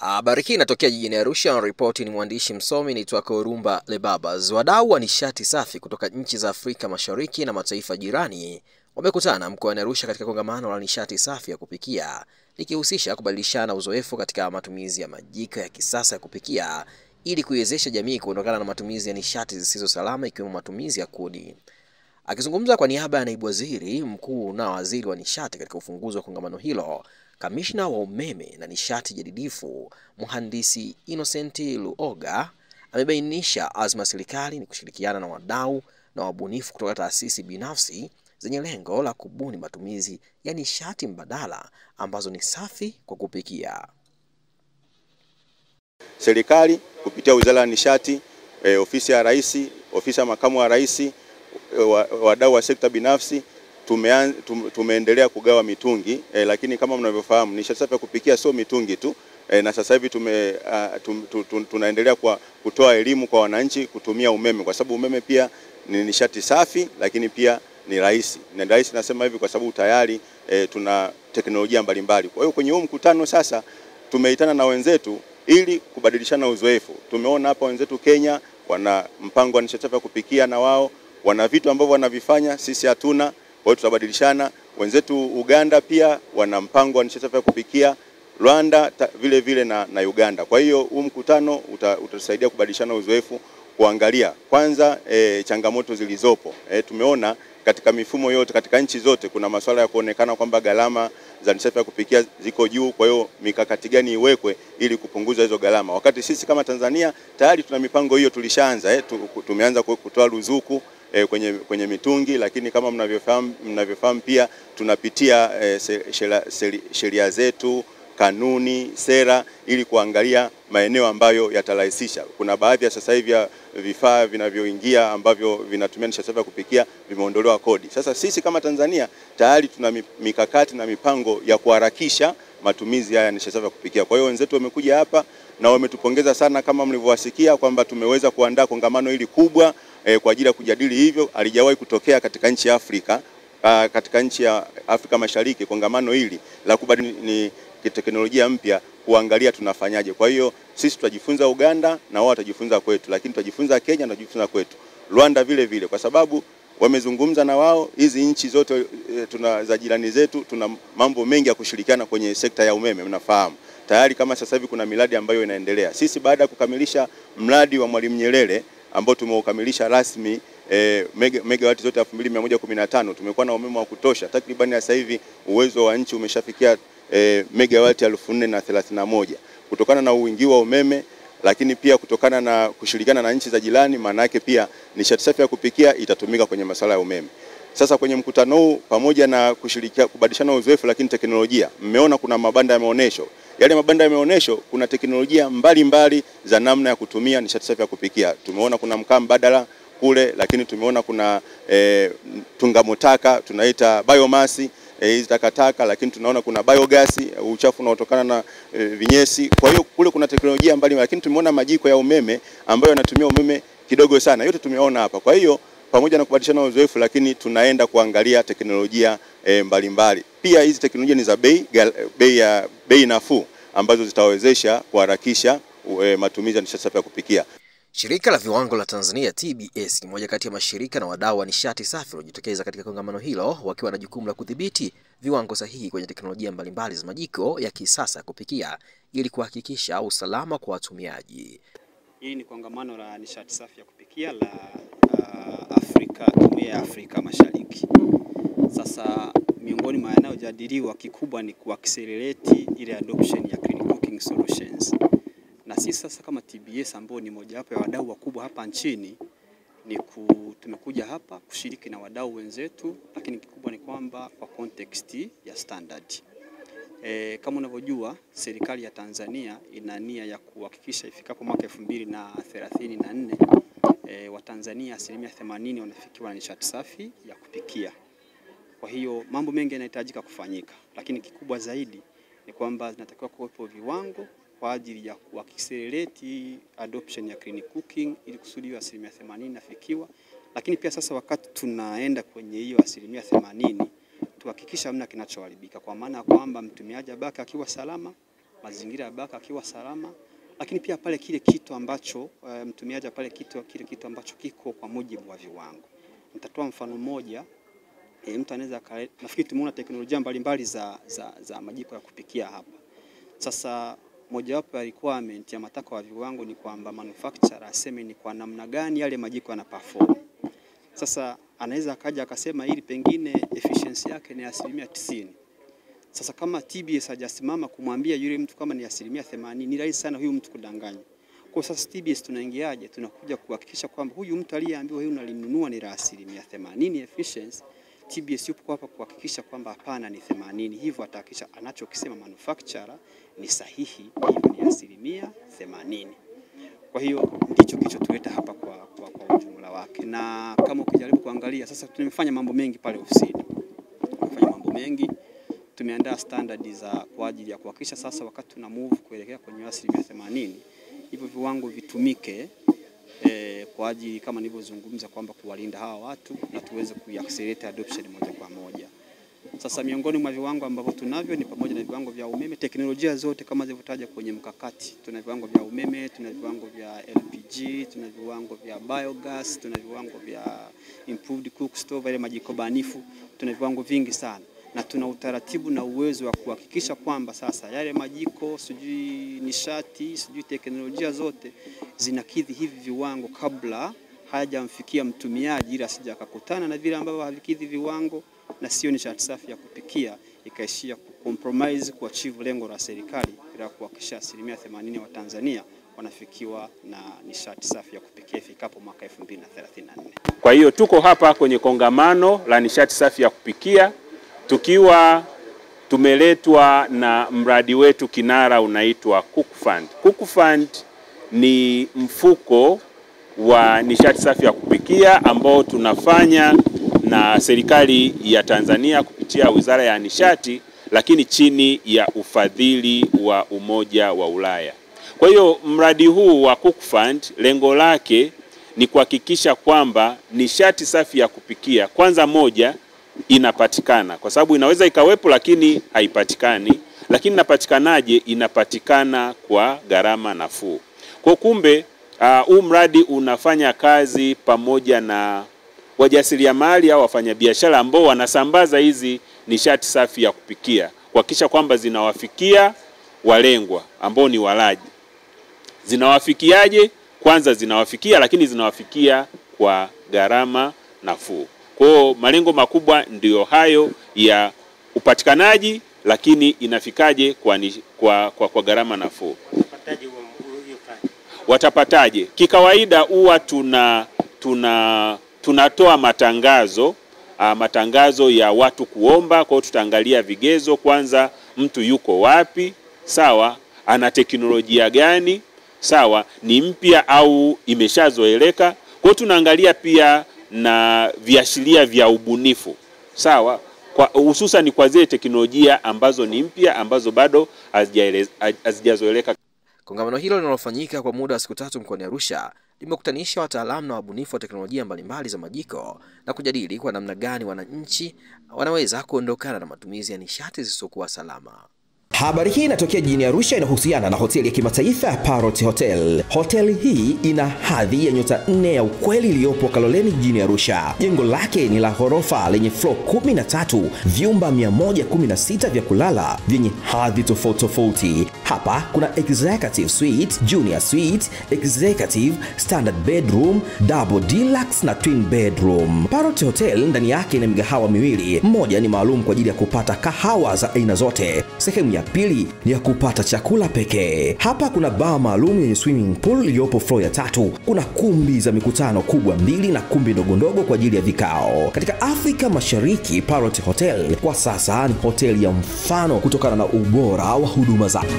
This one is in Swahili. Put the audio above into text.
Habari hii inatokea jijini Arusha, na ripoti ni mwandishi msomi naitwa Korumba Lebabas. Wadau wa nishati safi kutoka nchi za Afrika Mashariki na mataifa jirani wamekutana mkoani Arusha katika kongamano la nishati safi ya kupikia, likihusisha kubadilishana uzoefu katika matumizi ya majiko ya kisasa ya kupikia ili kuiwezesha jamii kuondokana na matumizi ya nishati zisizo salama ikiwemo matumizi ya kuni. Akizungumza kwa niaba ya naibu waziri mkuu na waziri wa nishati katika ufunguzi wa kongamano hilo, Kamishna wa umeme na nishati jadidifu Mhandisi Innocent Luoga amebainisha azma serikali ni kushirikiana na wadau na wabunifu kutoka taasisi binafsi zenye lengo la kubuni matumizi ya nishati mbadala ambazo ni safi kwa kupikia. Serikali kupitia Wizara ya Nishati, ofisi ya Rais, ofisi ya Makamu wa Rais, wadau wa sekta binafsi tumeendelea kugawa mitungi, lakini kama mnavyofahamu nishati safi ya kupikia sio mitungi tu, na sasa hivi tunaendelea kutoa elimu kwa wananchi kutumia umeme, kwa sababu umeme pia ni nishati safi, lakini pia ni rahisi. Na rahisi nasema hivi kwa sababu tayari tuna teknolojia mbalimbali. Kwa hiyo kwenye huu mkutano sasa tumeitana na wenzetu ili kubadilishana uzoefu. Tumeona hapa wenzetu Kenya wana mpango wa nishati safi ya kupikia, na wao wana vitu ambavyo wanavifanya sisi hatuna. Kwa hiyo tutabadilishana. Wenzetu Uganda pia wana mpango wa nishati safi ya kupikia, Rwanda vile vile na Uganda. Kwa hiyo huu mkutano utatusaidia kubadilishana uzoefu, kuangalia kwanza changamoto zilizopo. Tumeona katika mifumo yote katika nchi zote kuna masuala ya kuonekana kwamba gharama za nishati ya kupikia ziko juu. Kwa hiyo mikakati gani iwekwe ili kupunguza hizo gharama, wakati sisi kama Tanzania tayari tuna mipango hiyo, tulishaanza tumeanza kutoa ruzuku kwenye mitungi, lakini kama mnavyofahamu pia tunapitia sheria zetu, kanuni, sera ili kuangalia maeneo ambayo yatarahisisha. Kuna baadhi ya sasa hivi ya vifaa vinavyoingia ambavyo vinatumia nishati safi ya kupikia vimeondolewa kodi. Sasa sisi kama Tanzania tayari tuna mikakati na mipango ya kuharakisha matumizi haya ya nishati safi ya kupikia. Kwa hiyo wenzetu wamekuja hapa na wametupongeza sana, kama mlivyowasikia kwamba tumeweza kuandaa kongamano hili kubwa kwa ajili ya kujadili hivyo. Alijawahi kutokea katika nchi ya Afrika, katika nchi ya Afrika Mashariki kongamano hili la kubadili ni teknolojia mpya, kuangalia tunafanyaje. Kwa hiyo sisi tutajifunza Uganda na wao watajifunza kwetu, lakini tutajifunza Kenya na tutajifunza kwetu, Rwanda vile vile, kwa sababu wamezungumza na wao. Hizi nchi zote tuna za jirani zetu, tuna mambo mengi ya kushirikiana kwenye sekta ya umeme. Mnafahamu tayari kama sasa hivi kuna miradi ambayo inaendelea. Sisi baada ya kukamilisha mradi wa Mwalimu Nyerere ambao tumeukamilisha rasmi, megawati zote 2115, tumekuwa na umeme wa kutosha. Takriban sasa hivi uwezo wa nchi umeshafikia megawati 4031 kutokana na uwingi wa umeme, lakini pia kutokana na kushirikiana na nchi za jirani. Maana yake pia nishati safi ya kupikia itatumika kwenye masuala ya umeme. Sasa kwenye mkutano huu, pamoja na kushirikia kubadilishana uzoefu, lakini teknolojia, mmeona kuna mabanda ya maonesho. Yale mabanda ya maonesho kuna teknolojia mbalimbali za namna ya kutumia nishati safi ya kupikia. Tumeona kuna mkaa mbadala kule, lakini tumeona kuna tungamotaka tunaita biomass, hizi takataka, lakini tunaona kuna biogas, uchafu unaotokana na vinyesi. Kwa hiyo kule kuna teknolojia mbalimbali, lakini tumeona majiko ya umeme ambayo yanatumia umeme kidogo sana. Yote tumeona hapa. Kwa hiyo pamoja na kubadilishana uzoefu, lakini tunaenda kuangalia teknolojia mbalimbali. Pia hizi teknolojia ni za bei nafuu ambazo zitawezesha kuharakisha matumizi ya nishati safi ya kupikia. Shirika la Viwango la Tanzania TBS ni moja kati ya mashirika na wadau wa nishati safi waliojitokeza katika kongamano hilo, wakiwa na jukumu la kudhibiti viwango sahihi kwenye teknolojia mbalimbali za majiko ya kisasa ya kupikia ili kuhakikisha usalama kwa watumiaji. Hili ni kongamano la nishati safi ya kupikia la Jumuiya ya Afrika Mashariki. Sasa miongoni mwa yanayojadiliwa kikubwa ni kuaccelerate ile adoption ya clean cooking solutions. Na sisi sasa kama TBS ambao ni moja wapo ya wadau wakubwa hapa nchini, tumekuja hapa kushiriki na wadau wenzetu, lakini kikubwa ni kwamba kwa context ya standard. Kama unavyojua serikali ya Tanzania ina nia ya kuhakikisha ifikapo mwaka 2034 Watanzania 80% wanafikiwa na nishati safi ya kupikia. Kwa hiyo mambo mengi yanahitajika kufanyika, lakini kikubwa zaidi ni kwamba zinatakiwa kuwepo viwango kwa ajili ya kuaccelerate adoption ya clean cooking ili kusudi 80% nafikiwa. Lakini pia sasa wakati tunaenda kwenye hiyo 80%, tuhakikisha hamna kinachoharibika, kwa maana kwamba mtumiaji abaki akiwa salama, mazingira ya baka akiwa salama, lakini pia pale kile kitu ambacho mtumiaji pale kile kitu ambacho kiko kwa mujibu wa viwango. Nitatoa mfano mmoja. Mtu anaweza, nafikiri tumeona teknolojia mbalimbali za majiko ya kupikia hapa. Sasa mojawapo ya requirement ya matakwa ya viwango ni kwamba manufacturer aseme ni kwa namna gani yale majiko yana perform. Sasa anaweza akaja akasema hili pengine efficiency yake ni 90%. Sasa kama TBS hajasimama kumwambia yule mtu kama ni 80%, ni rahisi sana huyu mtu kudanganya. Kwa sasa TBS tunaingiaje? Tunakuja kuhakikisha kwamba huyu mtu aliyeambiwa huyu unalinunua ni 80% efficiency. TBS yupo hapa kuhakikisha kwamba hapana ni 80, hivyo atahakikisha anachokisema manufacturer ni sahihi, hivyo ni 80%. Kwa hiyo ndicho kilichotuleta hapa kwa ujumla wake. Na kama ukijaribu kuangalia sasa, tumefanya mambo mengi pale ofisini. Tumefanya mambo mengi. Tumeandaa standard za kwa ajili ya kuhakikisha sasa wakati tuna move kuelekea kwenye 80%, hivyo viwango vitumike kwa ajili kama nilivyozungumza kwamba kuwalinda hawa watu na tuweze kuaccelerate adoption moja kwa moja. Sasa miongoni mwa viwango ambavyo tunavyo ni pamoja na viwango vya umeme, teknolojia zote kama zilivyotaja kwenye mkakati. Tuna viwango vya umeme, tuna viwango vya LPG, tuna viwango vya biogas, tuna viwango vya improved cook stove, ile majiko banifu, tuna viwango vingi sana. Na tuna utaratibu na uwezo wa kuhakikisha kwamba sasa yale majiko, sijui nishati, sijui teknolojia zote zinakidhi hivi viwango kabla hayajamfikia mtumiaji, ili asije akakutana na vile ambavyo havikidhi viwango na sio nishati safi ya kupikia ikaishia compromise kuachieve lengo la serikali la kuhakikisha 80% wa Tanzania wanafikiwa na nishati safi ya kupikia ifikapo mwaka 2034. Kwa hiyo tuko hapa kwenye kongamano la nishati safi ya kupikia tukiwa tumeletwa na mradi wetu kinara unaitwa Cook Fund. Cook Fund ni mfuko wa nishati safi ya kupikia ambao tunafanya na serikali ya Tanzania kupitia Wizara ya Nishati, lakini chini ya ufadhili wa Umoja wa Ulaya. Kwa hiyo mradi huu wa Cook Fund lengo lake ni kuhakikisha kwamba nishati safi ya kupikia kwanza moja inapatikana, kwa sababu inaweza ikawepo lakini haipatikani, lakini inapatikanaje? Inapatikana kwa gharama nafuu. Kwa kumbe huu mradi unafanya kazi pamoja na wajasiriamali au wafanyabiashara ambao wanasambaza hizi nishati safi ya kupikia, kuhakikisha kwamba zinawafikia walengwa ambao ni walaji. Zinawafikiaje? Kwanza zinawafikia, lakini zinawafikia kwa gharama nafuu. Kwa malengo makubwa ndio hayo ya upatikanaji, lakini inafikaje kwa gharama nafuu. Watapataje? Kikawaida huwa tunatoa matangazo ya watu kuomba. Kwa hiyo tutaangalia vigezo kwanza, mtu yuko wapi, sawa, ana teknolojia gani, sawa, ni mpya au imeshazoeleka. Kwa hiyo tunaangalia pia na viashiria vya ubunifu, sawa, kwa hususan kwa zile teknolojia ambazo ni mpya, ambazo bado hazijazoeleka. Kongamano hilo linalofanyika kwa muda wa siku 3 mkoani Arusha limekutanisha wataalamu na wabunifu wa teknolojia mbalimbali za majiko na kujadili kwa namna gani wananchi wanaweza kuondokana na matumizi ya nishati zisizokuwa salama. Habari hii inatokea jijini Arusha, inahusiana na hoteli ya kimataifa ya Parrot Hotel. Hoteli hii ina hadhi ya nyota 4 ya ukweli iliyopo Kaloleni jijini Arusha. Jengo lake ni la ghorofa lenye floor 13, vyumba 116 vya kulala vyenye hadhi tofauti. Hapa kuna executive suite, junior suite, executive, standard bedroom, double deluxe na twin bedroom. Parrot Hotel ndani yake ina migahawa miwili. Mmoja ni maalum kwa ajili ya kupata kahawa za aina zote. Sehemu ya pili ni ya kupata chakula pekee. Hapa kuna bar maalum yenye swimming pool iliyopo floor ya 3. Kuna kumbi za mikutano kubwa 2 na kumbi ndogo kwa ajili ya vikao. Katika Afrika Mashariki, Parrot Hotel kwa sasa ni hoteli ya mfano kutokana na ubora wa huduma zake.